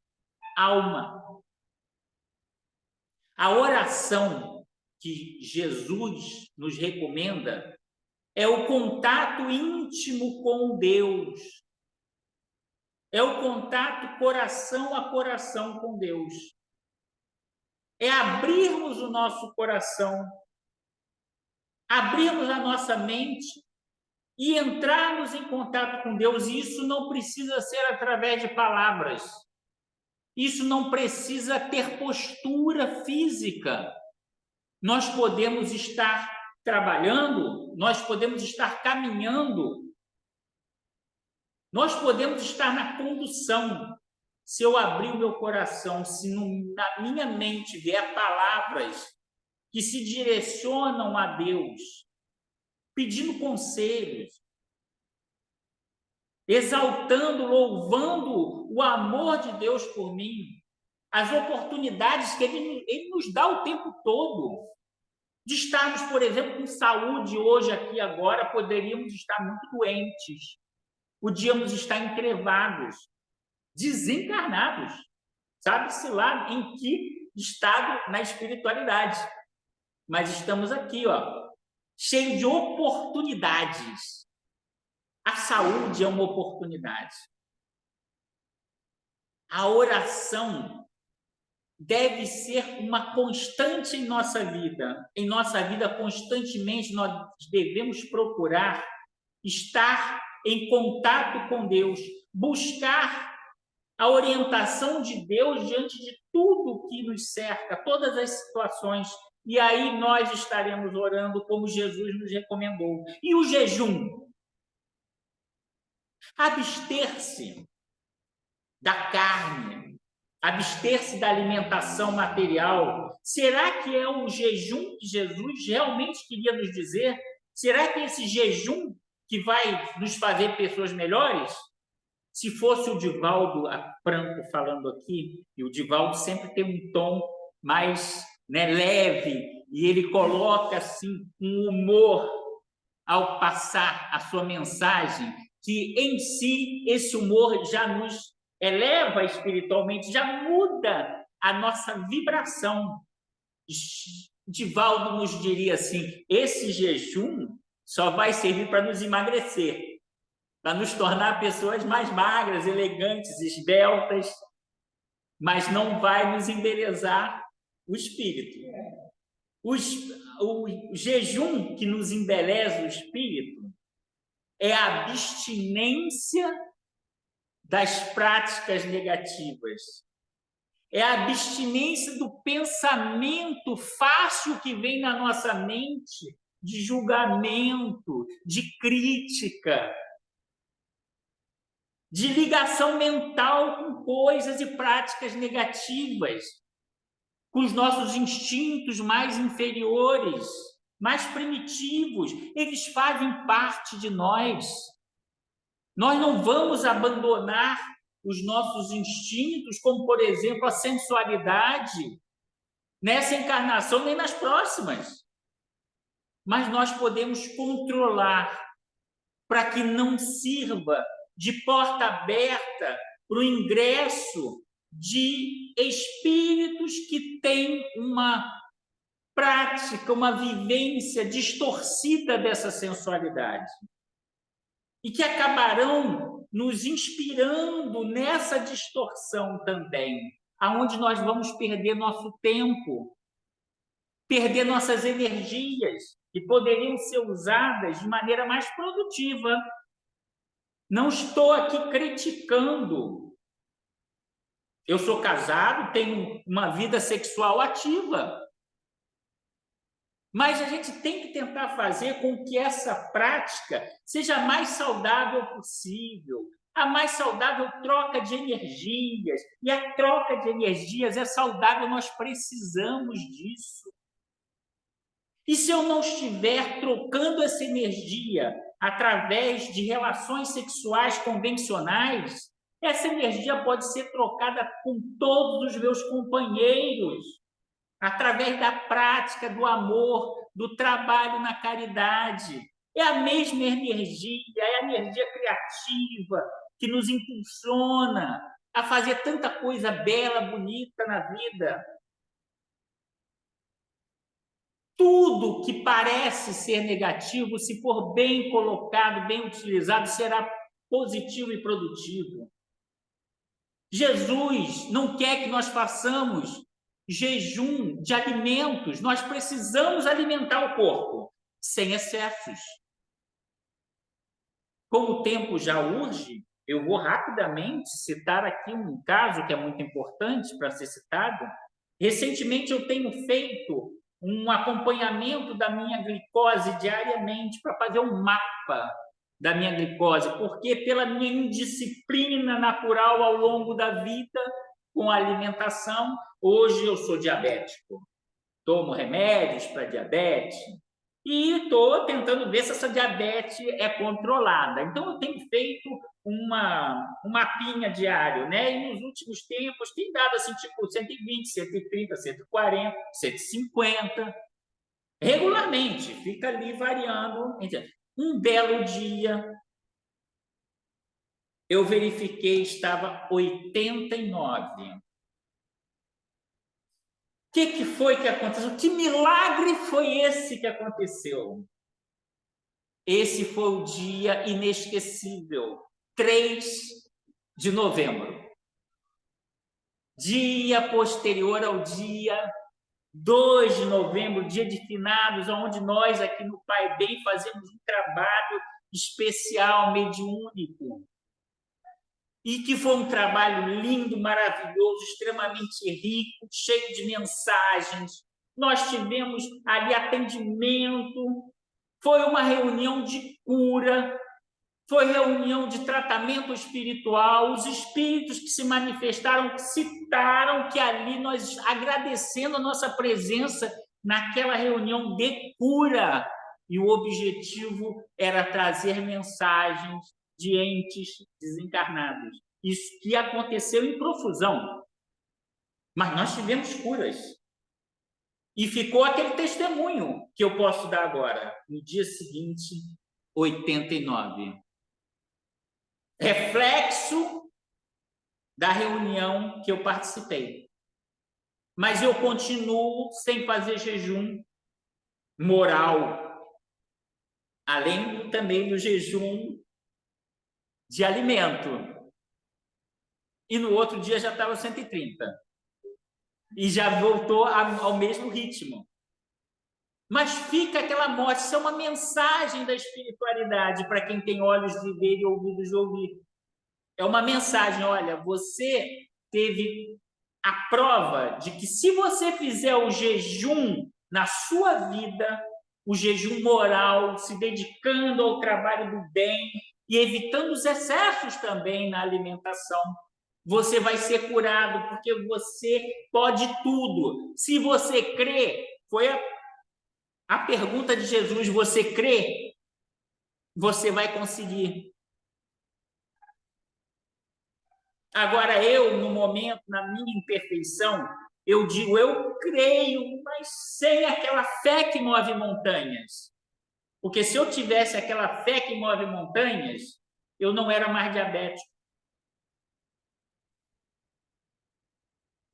alma. A oração que Jesus nos recomenda é o contato íntimo com Deus. É o contato coração a coração com Deus. É abrirmos o nosso coração, abrirmos a nossa mente e entrarmos em contato com Deus. E isso não precisa ser através de palavras. Isso não precisa ter postura física. Nós podemos estar trabalhando, nós podemos estar caminhando, nós podemos estar na condução. Se eu abrir o meu coração, se na minha mente vier palavras que se direcionam a Deus, pedindo conselhos, exaltando, louvando o amor de Deus por mim, as oportunidades que Ele nos dá o tempo todo, de estarmos, por exemplo, com saúde hoje, aqui, agora, poderíamos estar muito doentes, podíamos estar entrevados, desencarnados, sabe-se lá em que estado na espiritualidade, mas estamos aqui, cheio de oportunidades. A saúde é uma oportunidade. A oração deve ser uma constante em nossa vida. Em nossa vida, constantemente, nós devemos procurar estar em contato com Deus, buscar a orientação de Deus diante de tudo que nos cerca, todas as situações. E aí nós estaremos orando como Jesus nos recomendou. E o jejum? Abster-se da carne, abster-se da alimentação material. Será que é o jejum que Jesus realmente queria nos dizer? Será que é esse jejum que vai nos fazer pessoas melhores? Se fosse o Divaldo Franco falando aqui, e o Divaldo sempre tem um tom mais leve, e ele coloca assim um humor ao passar a sua mensagem, que em si esse humor já nos eleva espiritualmente, já muda a nossa vibração. Divaldo nos diria assim: esse jejum só vai servir para nos emagrecer, para nos tornar pessoas mais magras, elegantes, esbeltas, mas não vai nos embelezar o espírito. O jejum que nos embeleza o espírito é a abstinência das práticas negativas. É a abstinência do pensamento fácil que vem na nossa mente, de julgamento, de crítica, de ligação mental com coisas e práticas negativas, com os nossos instintos mais inferiores, mais primitivos. Eles fazem parte de nós. Nós não vamos abandonar os nossos instintos, como, por exemplo, a sensualidade, nessa encarnação nem nas próximas. Mas nós podemos controlar para que não sirva de porta aberta para o ingresso de espíritos que têm uma prática, uma vivência distorcida dessa sensualidade e que acabarão nos inspirando nessa distorção também, aonde nós vamos perder nosso tempo, perder nossas energias, que poderiam ser usadas de maneira mais produtiva. Não estou aqui criticando. Eu sou casado, tenho uma vida sexual ativa. Mas a gente tem que tentar fazer com que essa prática seja a mais saudável possível, a mais saudável troca de energias. E a troca de energias é saudável, nós precisamos disso. E se eu não estiver trocando essa energia através de relações sexuais convencionais, essa energia pode ser trocada com todos os meus companheiros, através da prática, do amor, do trabalho na caridade. É a mesma energia, é a energia criativa que nos impulsiona a fazer tanta coisa bela, bonita na vida. Tudo que parece ser negativo, se for bem colocado, bem utilizado, será positivo e produtivo. Jesus não quer que nós façamos jejum de alimentos. Nós precisamos alimentar o corpo, sem excessos. Como o tempo já urge, eu vou rapidamente citar aqui um caso que é muito importante para ser citado. Recentemente eu tenho feito um acompanhamento da minha glicose diariamente para fazer um mapa da minha glicose, porque pela minha indisciplina natural ao longo da vida com a alimentação, hoje eu sou diabético. Tomo remédios para diabetes e estou tentando ver se essa diabetes é controlada. Então eu tenho feito um mapinha diário, né? E nos últimos tempos tem dado assim, tipo 120, 130, 140, 150, regularmente, fica ali variando. Um belo dia, eu verifiquei, estava 89. O que foi que aconteceu? Que milagre foi esse que aconteceu? Esse foi o dia inesquecível, 3 de novembro. Dia posterior ao dia 2 de novembro, dia de finados, onde nós aqui no Pai Bem fazemos um trabalho especial, mediúnico. E que foi um trabalho lindo, maravilhoso, extremamente rico, cheio de mensagens. Nós tivemos ali atendimento, foi uma reunião de cura, foi reunião de tratamento espiritual. Os espíritos que se manifestaram citaram que ali nós, agradecendo a nossa presença naquela reunião de cura, e o objetivo era trazer mensagens de entes desencarnados. Isso que aconteceu em profusão. Mas nós tivemos curas. E ficou aquele testemunho que eu posso dar agora. No dia seguinte, 89. Reflexo da reunião que eu participei. Mas eu continuo sem fazer jejum moral, além também do jejum de alimento. E no outro dia já estava 130. E já voltou ao mesmo ritmo. Mas fica aquela morte, isso é uma mensagem da espiritualidade para quem tem olhos de ver e ouvidos de ouvir. É uma mensagem, olha, você teve a prova de que se você fizer o jejum na sua vida, o jejum moral, se dedicando ao trabalho do bem e evitando os excessos também na alimentação, você vai ser curado, porque você pode tudo. Se você crê, foi a pergunta de Jesus, você crê? Você vai conseguir. Agora, eu, no momento, na minha imperfeição, eu digo, eu creio, mas sem aquela fé que move montanhas. Porque se eu tivesse aquela fé que move montanhas, eu não era mais diabético.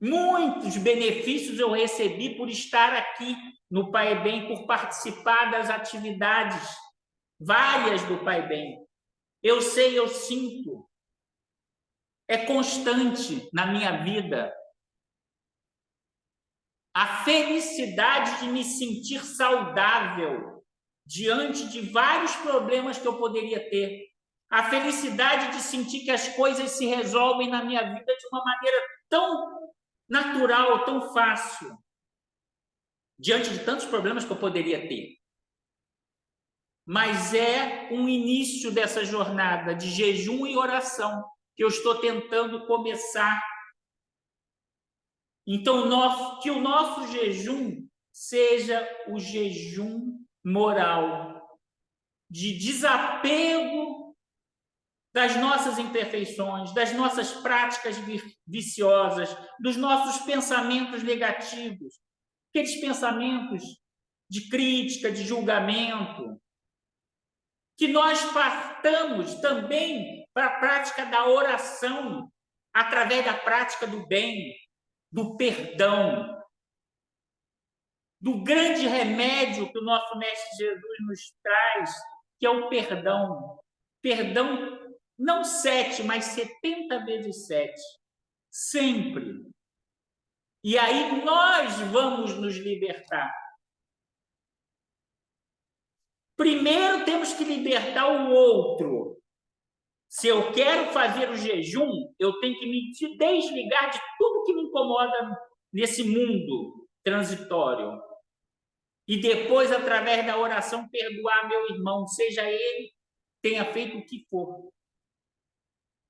Muitos benefícios eu recebi por estar aqui no Pai Bem, por participar das atividades várias do Pai Bem. Eu sei, eu sinto. É constante na minha vida a felicidade de me sentir saudável diante de vários problemas que eu poderia ter. A felicidade de sentir que as coisas se resolvem na minha vida de uma maneira tão natural, tão fácil, diante de tantos problemas que eu poderia ter. Mas é um início dessa jornada de jejum e oração que eu estou tentando começar. Então, que o nosso jejum seja o jejum moral, de desapego das nossas imperfeições, das nossas práticas viciosas, dos nossos pensamentos negativos, aqueles pensamentos de crítica, de julgamento, que nós partamos também para a prática da oração, através da prática do bem, do perdão, do grande remédio que o nosso Mestre Jesus nos traz, que é o perdão. Perdão não 7, mas 70 vezes 7. Sempre. E aí nós vamos nos libertar. Primeiro temos que libertar o outro. Se eu quero fazer o jejum, eu tenho que me desligar de tudo que me incomoda nesse mundo transitório. E depois, através da oração, perdoar meu irmão, seja ele tenha feito o que for,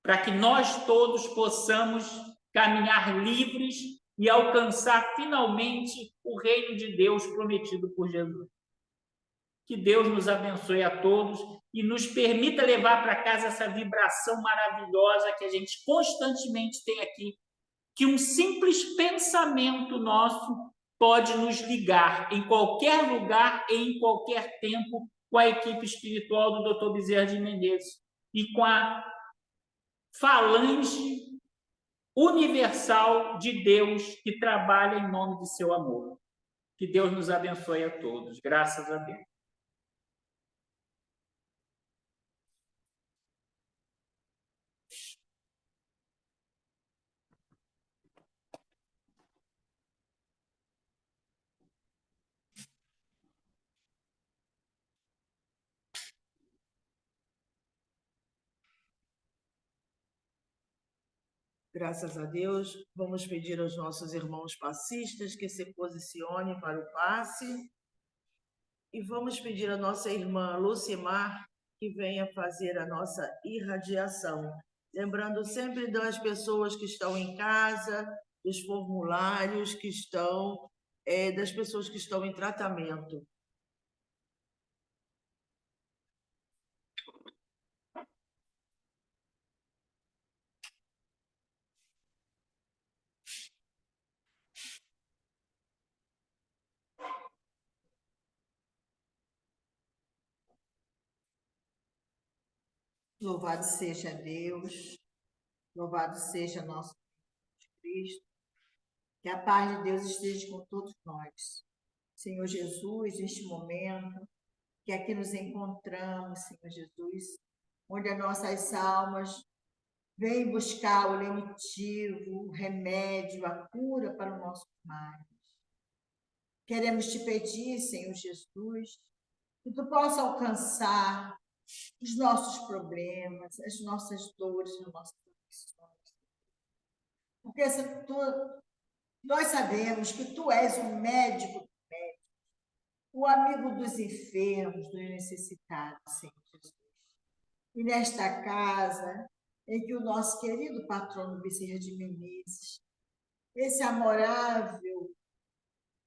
para que nós todos possamos caminhar livres e alcançar finalmente o reino de Deus prometido por Jesus. Que Deus nos abençoe a todos e nos permita levar para casa essa vibração maravilhosa que a gente constantemente tem aqui, que um simples pensamento nosso pode nos ligar em qualquer lugar e em qualquer tempo com a equipe espiritual do Dr. Bezerra de Menezes e com a falange universal de Deus que trabalha em nome de seu amor. Que Deus nos abençoe a todos. Graças a Deus. Graças a Deus, vamos pedir aos nossos irmãos passistas que se posicionem para o passe. E vamos pedir à nossa irmã Lucimar que venha fazer a nossa irradiação. Lembrando sempre das pessoas que estão em casa, dos formulários que estão, das pessoas que estão em tratamento. Louvado seja Deus, louvado seja nosso Cristo, que a paz de Deus esteja com todos nós. Senhor Jesus, neste momento que aqui nos encontramos, Senhor Jesus, onde as nossas almas vêm buscar o lenitivo, o remédio, a cura para o nosso mal. Queremos te pedir, Senhor Jesus, que tu possa alcançar os nossos problemas, as nossas dores, as nossas aflições. Porque nós sabemos que tu és o médico do médico, o amigo dos enfermos, dos necessitados, Senhor Jesus. E nesta casa, em que o nosso querido patrono Bezerra de Menezes, esse amorável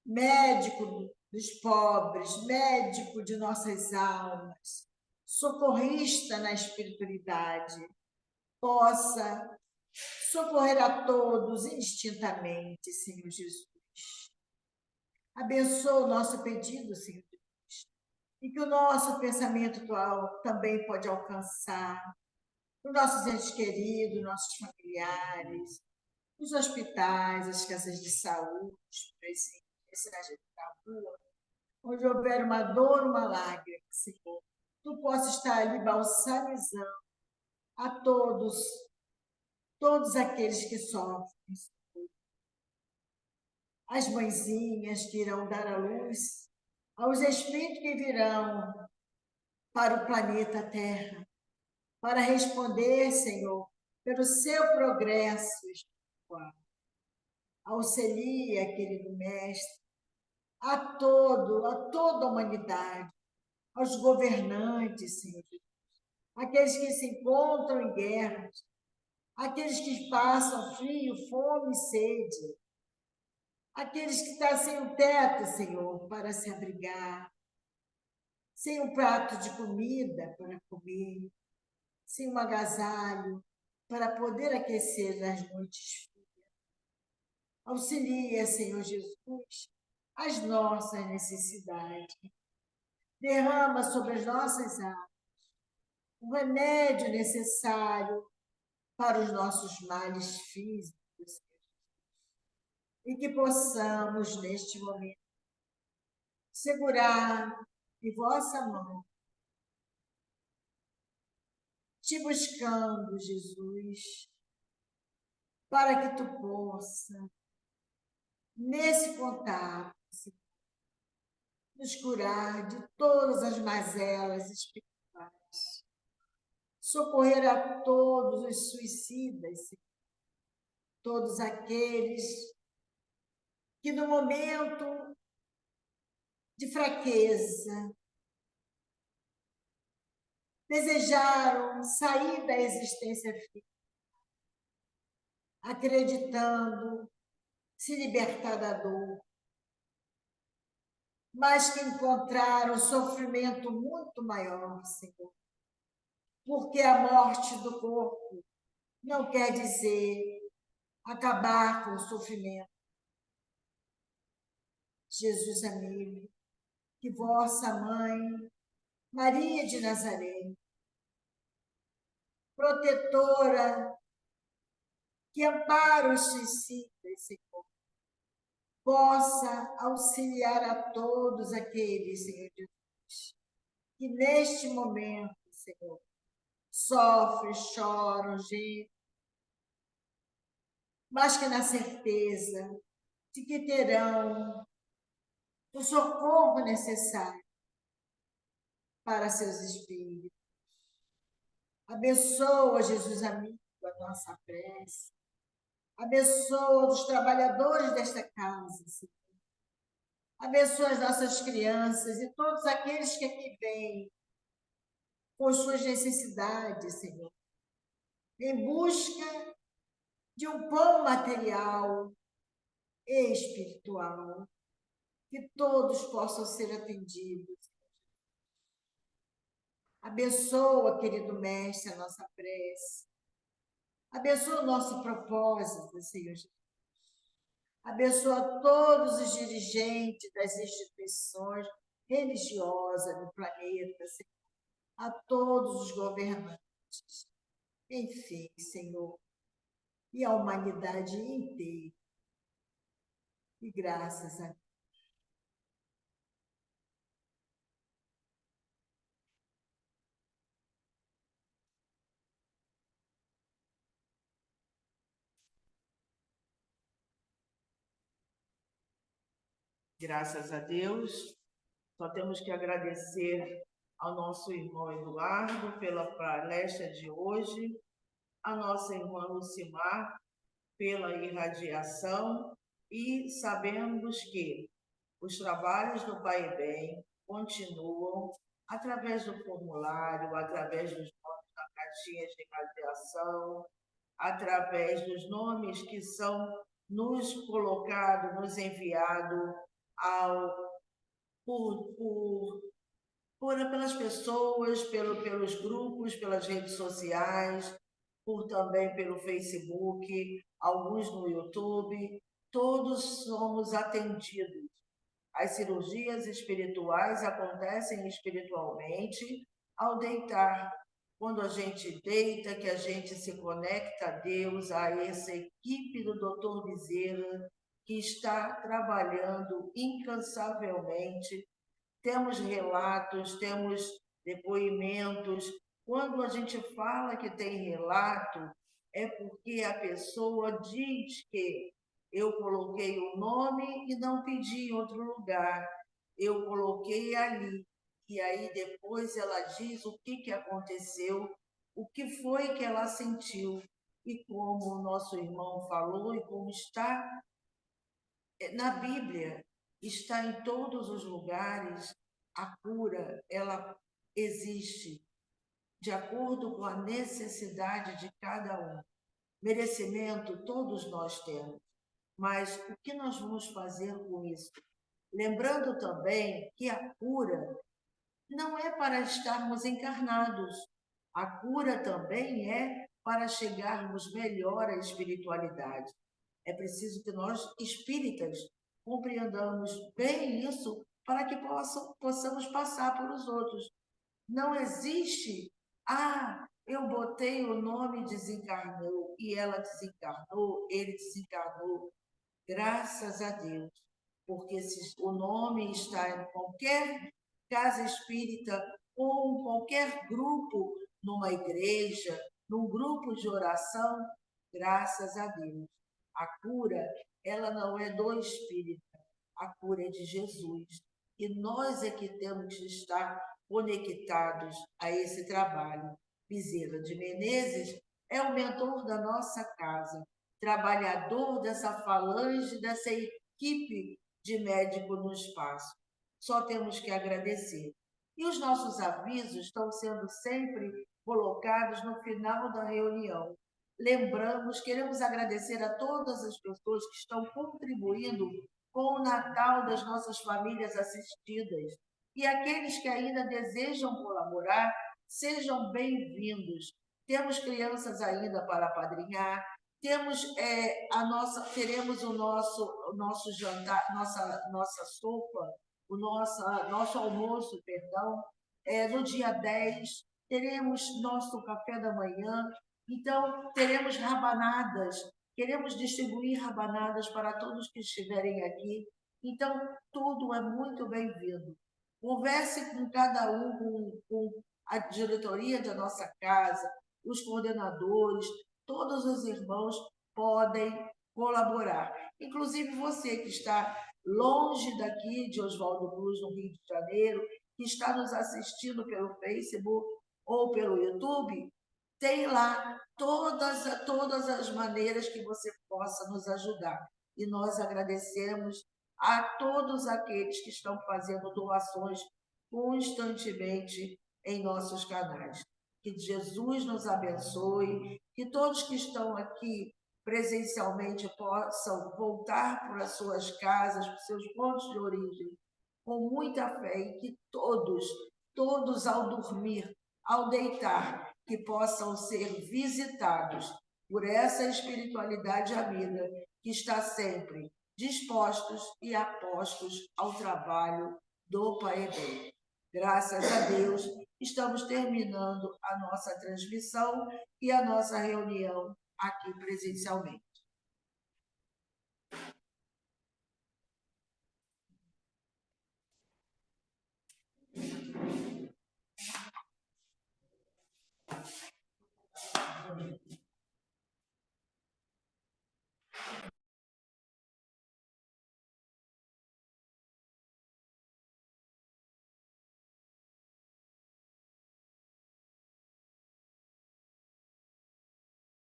médico dos pobres, médico de nossas almas, socorrista na espiritualidade, possa socorrer a todos indistintamente, Senhor Jesus. Abençoa o nosso pedido, Senhor Jesus, e que o nosso pensamento atual também pode alcançar os nossos entes queridos, nossos familiares, os hospitais, as casas de saúde, os presídios, da rua, onde houver uma dor, uma lágrima, Senhor, Tu possa estar ali balsamizando a todos aqueles que sofrem, as mãezinhas que irão dar à luz, aos espíritos que virão para o planeta Terra, para responder, Senhor, pelo seu progresso espiritual. Auxilia, querido Mestre, a toda a humanidade, aos governantes, Senhor, aqueles que se encontram em guerras, aqueles que passam frio, fome e sede, aqueles que estão sem o teto, Senhor, para se abrigar, sem um prato de comida para comer, sem um agasalho para poder aquecer nas noites frias. Auxilia, Senhor Jesus, as nossas necessidades. Derrama sobre as nossas almas o remédio necessário para os nossos males físicos, e que possamos, neste momento, segurar em vossa mão, te buscando, Jesus, para que tu possa, nesse contato, nos curar de todas as mazelas espirituais, socorrer a todos os suicidas, todos aqueles que no momento de fraqueza desejaram sair da existência física, acreditando se libertar da dor, mas que encontraram sofrimento muito maior, Senhor, porque a morte do corpo não quer dizer acabar com o sofrimento. Jesus amigo, que vossa mãe, Maria de Nazaré, protetora, que ampara os suicidas, Senhor, possa auxiliar a todos aqueles, Senhor Jesus, que neste momento, Senhor, sofrem, choram, gemem, mas que na certeza de que terão o socorro necessário para seus espíritos. Abençoa, Jesus amigo, a nossa prece. Abençoa os trabalhadores desta casa, Senhor. Abençoa as nossas crianças e todos aqueles que aqui vêm com suas necessidades, Senhor, em busca de um pão material e espiritual, que todos possam ser atendidos. Abençoa, querido Mestre, a nossa prece. Abençoa o nosso propósito, Senhor Jesus. Abençoa todos os dirigentes das instituições religiosas do planeta, Senhor. A todos os governantes. Enfim, Senhor, e a humanidade inteira. E graças a Deus. Graças a Deus, só temos que agradecer ao nosso irmão Eduardo pela palestra de hoje, a nossa irmã Lucimar pela irradiação, e sabemos que os trabalhos do Pai Bem continuam através do formulário, através dos nomes das caixinhas de irradiação, através dos nomes que são nos colocados, nos enviados pelas pessoas, pelos grupos, pelas redes sociais, também pelo Facebook, alguns no YouTube. Todos somos atendidos. As cirurgias espirituais acontecem espiritualmente ao deitar quando a gente deita, que a gente se conecta a Deus, a essa equipe do Dr. Bezerra, que está trabalhando incansavelmente. Temos relatos, temos depoimentos. Quando a gente fala que tem relato, é porque a pessoa diz que eu coloquei o nome e não pedi em outro lugar, eu coloquei ali. E aí depois ela diz o que aconteceu, o que foi que ela sentiu. E como o nosso irmão falou, e como está na Bíblia, está em todos os lugares, a cura, ela existe de acordo com a necessidade de cada um. Merecimento todos nós temos, mas o que nós vamos fazer com isso? Lembrando também que a cura não é para estarmos encarnados. A cura também é para chegarmos melhor à espiritualidade. É preciso que nós, espíritas, compreendamos bem isso para que possamos passar para os outros. Não existe, eu botei o nome e desencarnou, e ela desencarnou, ele desencarnou. Graças a Deus, porque se o nome está em qualquer casa espírita ou em qualquer grupo, numa igreja, num grupo de oração, graças a Deus. A cura, ela não é do espírito, a cura é de Jesus. E nós é que temos que estar conectados a esse trabalho. Bezerra de Menezes é o mentor da nossa casa, trabalhador dessa falange, dessa equipe de médico no espaço. Só temos que agradecer. E os nossos avisos estão sendo sempre colocados no final da reunião. Lembramos, queremos agradecer a todas as pessoas que estão contribuindo com o Natal das nossas famílias assistidas. E aqueles que ainda desejam colaborar, sejam bem-vindos. Temos crianças ainda para apadrinhar, teremos o nosso jantar, nossa sopa, o nosso almoço, perdão, no dia 10, teremos nosso café da manhã, então teremos rabanadas, queremos distribuir rabanadas para todos que estiverem aqui, então tudo é muito bem-vindo. Converse com cada um, com a diretoria da nossa casa, os coordenadores, todos os irmãos podem colaborar. Inclusive você que está longe daqui de Oswaldo Cruz, no Rio de Janeiro, que está nos assistindo pelo Facebook ou pelo YouTube, tem lá todas as maneiras que você possa nos ajudar. E nós agradecemos a todos aqueles que estão fazendo doações constantemente em nossos canais. Que Jesus nos abençoe, que todos que estão aqui presencialmente possam voltar para as suas casas, para os seus pontos de origem, com muita fé, e que todos ao dormir, ao deitar, que possam ser visitados por essa espiritualidade amiga que está sempre dispostos e apostos ao trabalho do Pai Bem. Graças a Deus, estamos terminando a nossa transmissão e a nossa reunião aqui presencialmente.